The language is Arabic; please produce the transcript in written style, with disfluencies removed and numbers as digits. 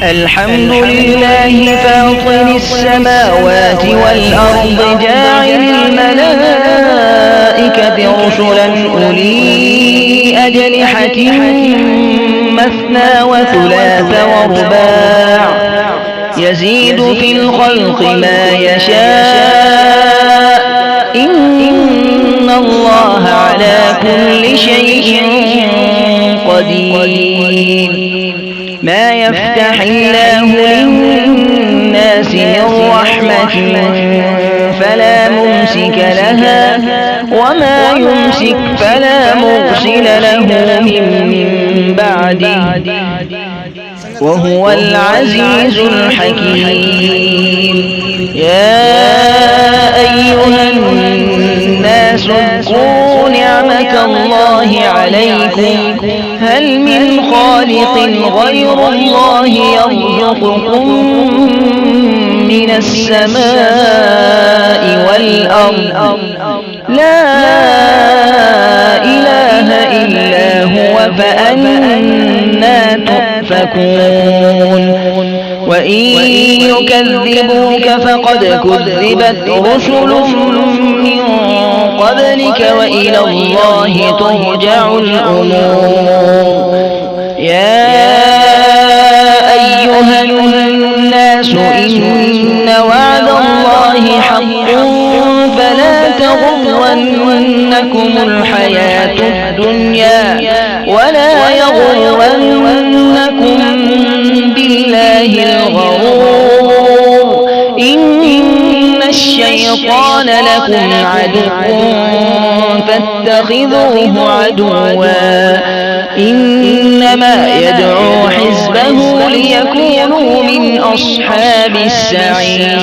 الحمد لله فاطر السماوات والأرض جاعل الملائكة رسلا أولي أجنحة مثنى وثلاث ورباع يزيد في الخلق ما يشاء إن الله على كل شيء قدير ما يفتح الله للناس من رحمة فلا ممسك لها وما يمسك فلا مرسل له من بعده وهو العزيز الحكيم يا أيها الناس اذكروا نعمة الله عليكم هل من خالق غير الله يرزقكم من السماء والأرض لا إله إلا هو فأنى تؤفكون وإن يكذبوك فقد كذبت رسل من قبلك وإلى الله ترجع الأمور يا أيها الناس إن وعد الله حق فلا تغرنكم الحياة الدنيا ولا يغرنكم بالله الغرور إن الشيطان لكم عدو فاتخذوه عدوا إنما يدعو حزبه ليكونوا من أصحاب السعير